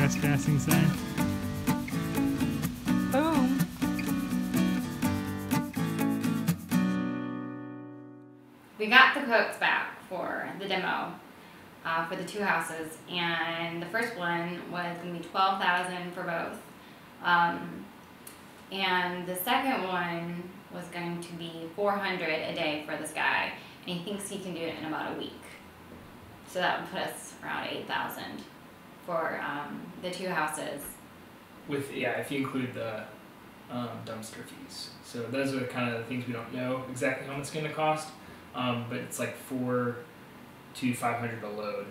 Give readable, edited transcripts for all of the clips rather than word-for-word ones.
trespassing sign. Boom. We got the quotes back for the demo for the two houses, and the first one was going to be $12,000 for both, and the second one was going to be $400 a day for this guy, and he thinks he can do it in about a week. So that would put us around $8,000 for the two houses. With if you include the dumpster fees. So those are kind of the things we don't know exactly how much it's going to cost, but it's like $400 to $500 a load,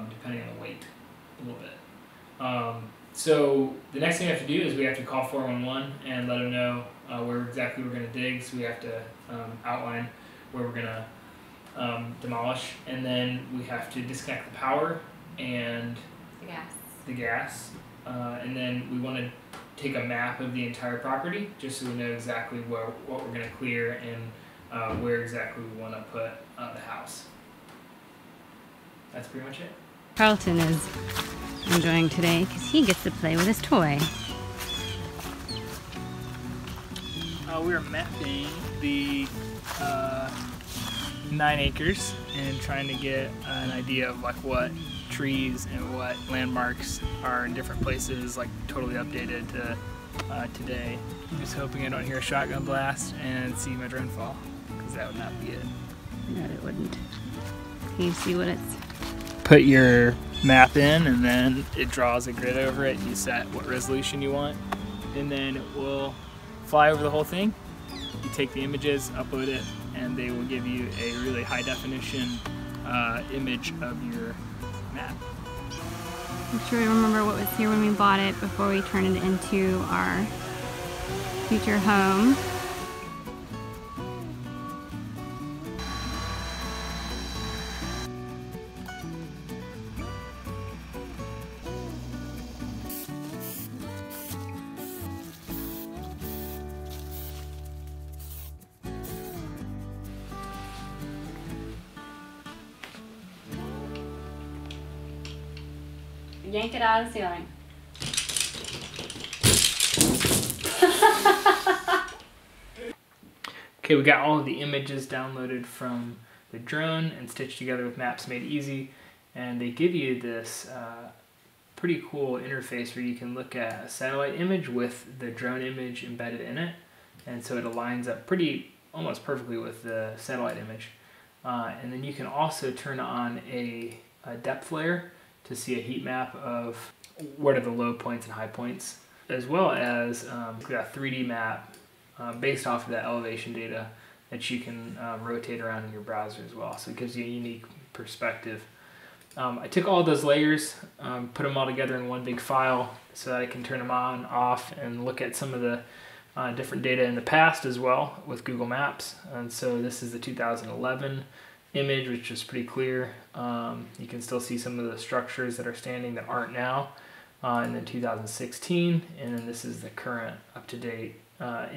depending on the weight, a little bit. So the next thing we have to do is we have to call 411 and let them know where exactly we're going to dig. So we have to outline where we're going to demolish, and then we have to disconnect the power and the gas, and then we want to take a map of the entire property just so we know exactly what we're going to clear and where exactly we want to put the house. That's pretty much it. Carlton is enjoying today because he gets to play with his toy. We are mapping the 9 acres and trying to get an idea of like what trees and what landmarks are in different places, like totally updated to today. I'm just hoping I don't hear a shotgun blast and see my drone fall, because that would not be it. No, it wouldn't. Can you see what it's... Put your map in, and then it draws a grid over it. You set what resolution you want, and then it will fly over the whole thing. You take the images, upload it, and they will give you a really high definition image of your map. I'm sure we remember what was here when we bought it before we turned it into our future home. Yank it out of the ceiling. Okay, we got all of the images downloaded from the drone and stitched together with Maps Made Easy, and they give you this pretty cool interface where you can look at a satellite image with the drone image embedded in it, and so it aligns up almost perfectly with the satellite image. And then you can also turn on a depth layer to see a heat map of what are the low points and high points, as well as we've got a 3D map based off of that elevation data that you can rotate around in your browser as well. So it gives you a unique perspective. I took all those layers, put them all together in one big file so that I can turn them on, off, and look at some of the different data in the past as well with Google Maps. And so this is the 2011 image, which is pretty clear. You can still see some of the structures that are standing that aren't now. And then 2016, and then this is the current up-to-date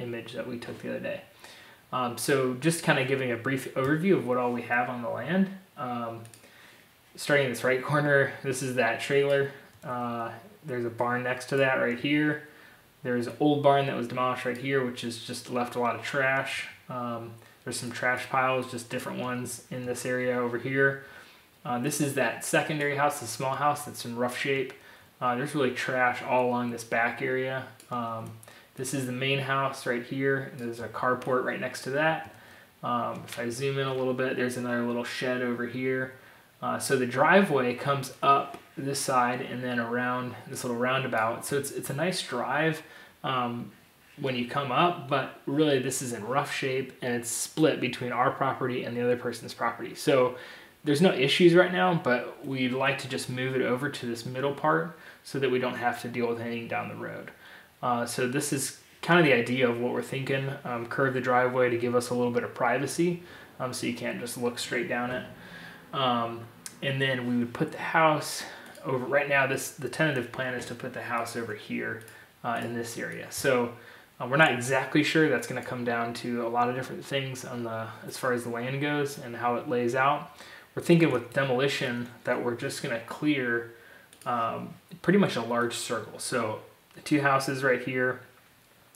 image that we took the other day. So just kind of giving a brief overview of what all we have on the land. Starting in this right corner, this is that trailer. There's a barn next to that right here. There's an old barn that was demolished right here, which has just left a lot of trash. There's some trash piles, just different ones in this area over here. This is that secondary house, the small house that's in rough shape. There's really trash all along this back area. This is the main house right here. There's a carport right next to that. If I zoom in a little bit, there's another little shed over here. So the driveway comes up this side and then around this little roundabout. So it's a nice drive when you come up, but really this is in rough shape and it's split between our property and the other person's property. So there's no issues right now, but we'd like to just move it over to this middle part so that we don't have to deal with anything down the road. So this is kind of the idea of what we're thinking. Curve the driveway to give us a little bit of privacy, so you can't just look straight down it. And then we would put the house over, right now the tentative plan is to put the house over here in this area. So we're not exactly sure. That's going to come down to a lot of different things as far as the land goes and how it lays out. We're thinking with demolition that we're just going to clear pretty much a large circle. So the 2 houses right here,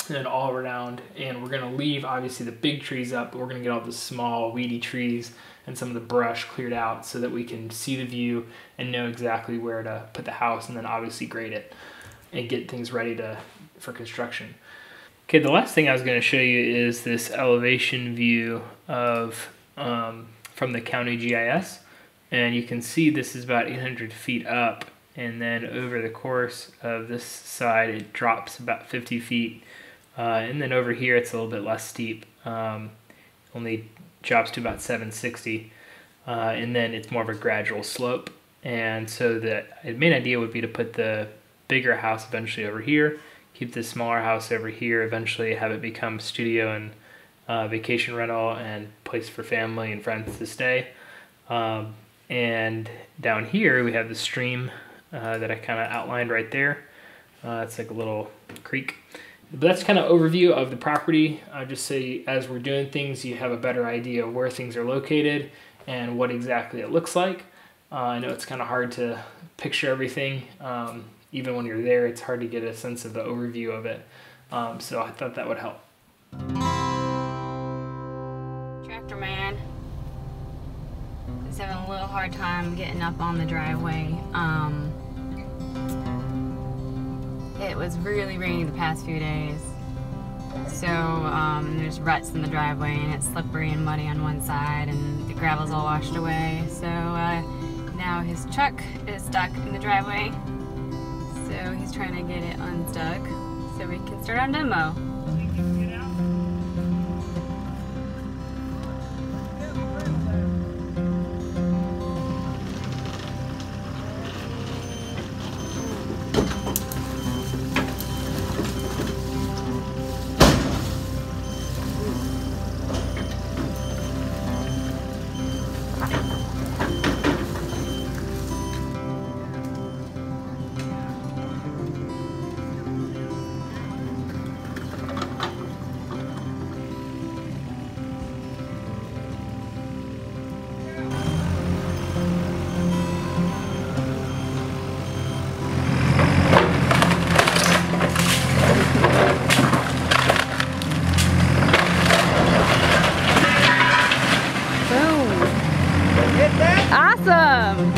and then all around, and we're gonna leave obviously the big trees up, but we're gonna get all the small weedy trees and some of the brush cleared out so that we can see the view and know exactly where to put the house, and then obviously grade it and get things ready for construction. Okay, the last thing I was going to show you is this elevation view of from the county GIS, and you can see this is about 800 feet up, and then over the course of this side it drops about 50 feet, and then over here it's a little bit less steep, only drops to about 760, and then it's more of a gradual slope. And so the main idea would be to put the bigger house eventually over here, keep the smaller house over here, eventually have it become studio and vacation rental and place for family and friends to stay. And down here we have the stream that I kind of outlined right there. It's like a little creek. But that's kind of overview of the property. Just so as we're doing things, you have a better idea of where things are located and what exactly it looks like. I know it's kind of hard to picture everything. Even when you're there, it's hard to get a sense of the overview of it. So I thought that would help. Tractor man is having a little hard time getting up on the driveway. It was really rainy the past few days. So there's ruts in the driveway and it's slippery and muddy on one side and the gravel's all washed away. So now his truck is stuck in the driveway. So he's trying to get it unstuck so we can start our demo. Awesome!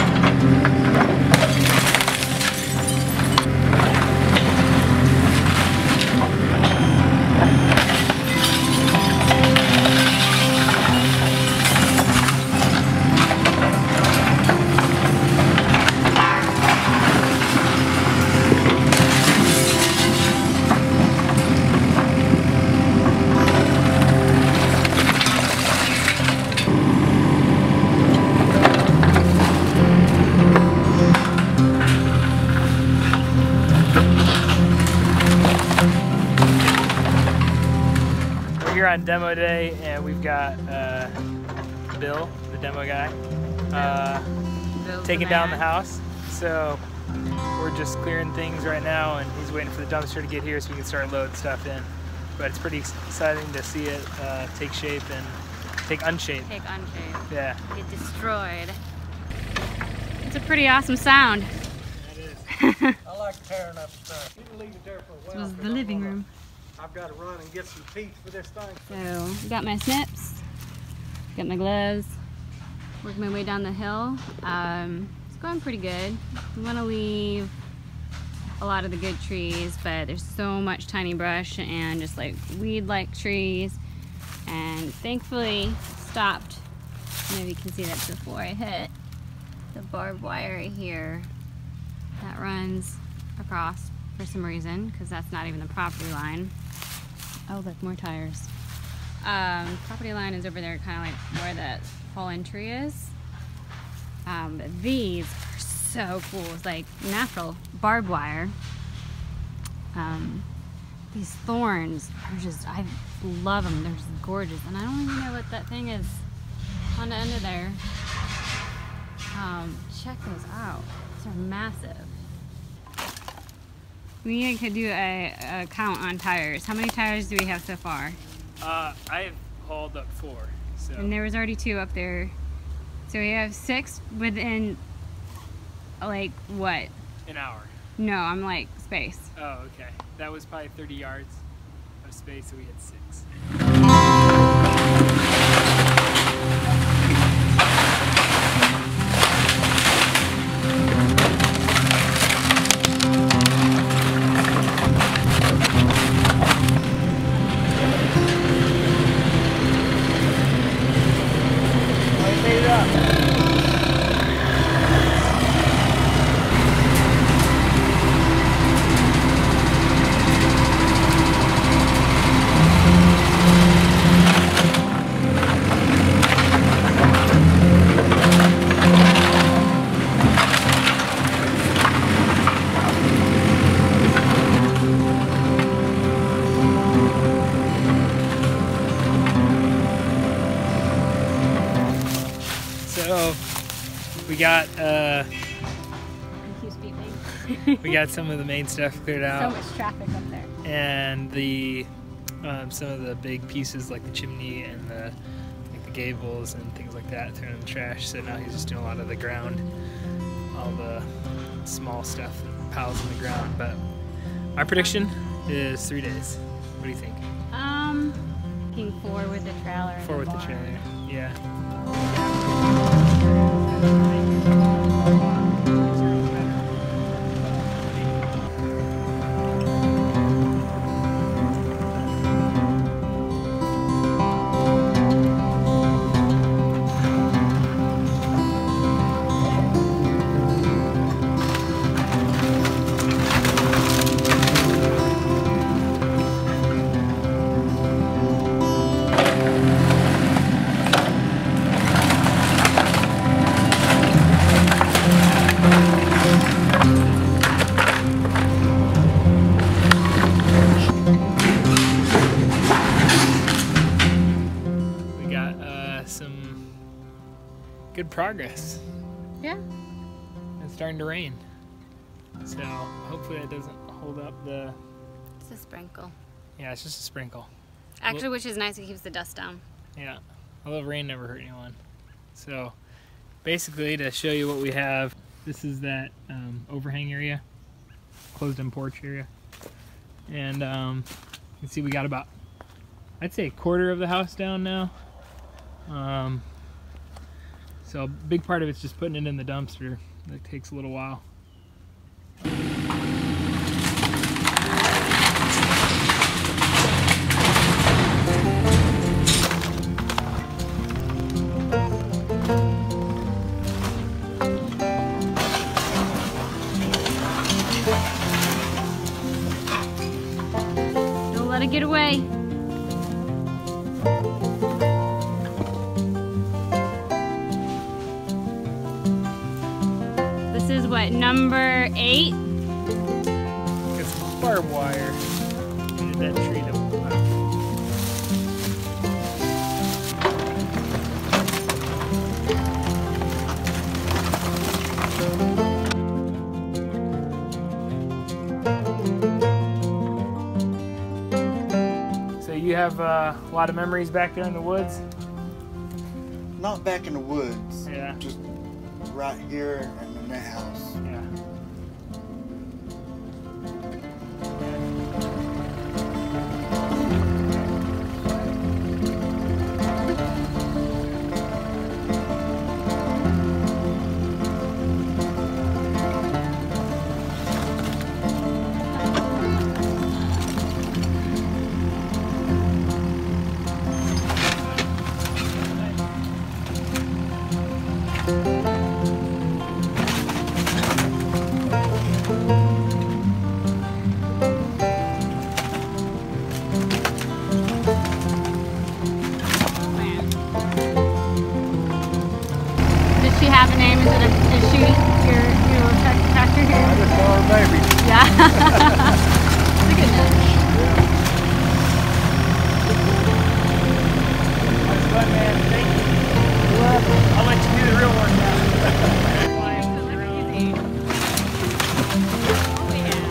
Here on demo day, and we've got Bill, the demo guy, taking down the house. So we're just clearing things right now, and he's waiting for the dumpster to get here so we can start loading stuff in. But it's pretty exciting to see it take shape and take unshape. Take unshape. Yeah. Get destroyed. It's a pretty awesome sound. That is. I like tearing up stuff. You can leave it there for a while. This was the living room. I've got to run and get some teeth for this thing. So, got my snips, got my gloves, working my way down the hill. It's going pretty good. I'm gonna leave a lot of the good trees, but there's so much tiny brush and just like weed-like trees. And thankfully stopped. Maybe you can see that before I hit the barbed wire right here that runs across for some reason, because that's not even the property line. Oh, look, more tires. Property line is over there, kind of like where that whole entry is. But these are so cool. It's like natural barbed wire. These thorns are just, I love them. They're just gorgeous. And I don't even know what that thing is on the end of there. Check those out. These are massive. We need to do a count on tires. How many tires do we have so far? I've hauled up 4. So. And there was already 2 up there. So we have 6 within, like, what, An hour. No, I'm like space. Oh, okay. That was probably 30 yards of space, so we had 6. I made it up. So we got Keeps beeping. we got some of the main stuff cleared So out, much traffic up there. and the some of the big pieces like the chimney and the gables and things like that thrown in the trash. So now he's just doing a lot of the ground, all the small stuff that piles in the ground. But my prediction is 3 days. What do you think? Thinking 4 with the trailer. and 4 with the barn. trailer. Yeah. We got some good progress. Yeah. It's starting to rain, so hopefully that doesn't hold up the. It's a sprinkle. Yeah, it's just a sprinkle. Actually, which is nice. It keeps the dust down. Yeah, although rain never hurt anyone. So basically, to show you what we have, this is that overhang area, closed-in porch area, and you can see we got about, I'd say, a quarter of the house down now. So a big part of it's just putting it in the dumpster. That takes a little while. Don't let it get away. This is what, number 8? Got some barbed wire into that tree that we left. So you have a lot of memories back there in the woods? Not back in the woods. Yeah. Just right here and in that house. Yeah. Does she have a name? Is she your tractor I here? just call her baby. Yeah. Look at that. That's fun, man. Thank you. I'll let you do the real work now. Easy. Oh yeah.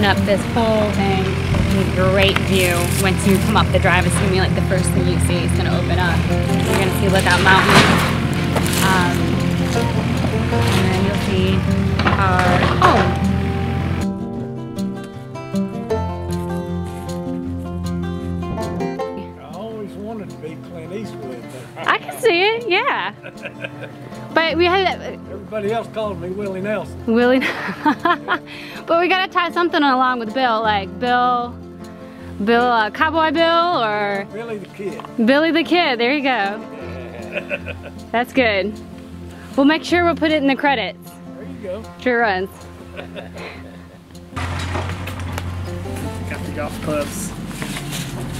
up this whole thing. Great view. Once you come up the drive, it's gonna be like the first thing you see. It's gonna open up. You're gonna see Lookout Mountain. And then you'll see our home. I always wanted to be Clint Eastwood. I can see it, yeah. But we had Everybody else calls me Willie Nelson. Willie. But we gotta tie something along with Bill, like Bill, Cowboy Bill, or Billy the Kid. Billy the Kid. There you go. That's good. We'll make sure we'll put it in the credits. There you go. True runs. Got the golf clubs.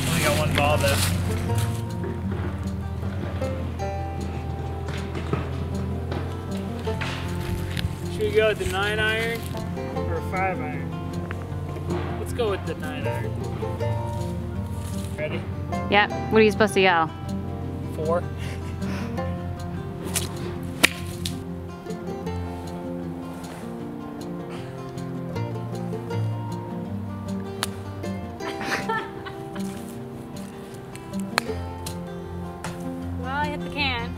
Only got one ball though. Should we go with the 9-iron or a 5-iron? Let's go with the 9-iron. Ready? Yep. What are you supposed to yell? 4. Well, I hit the can.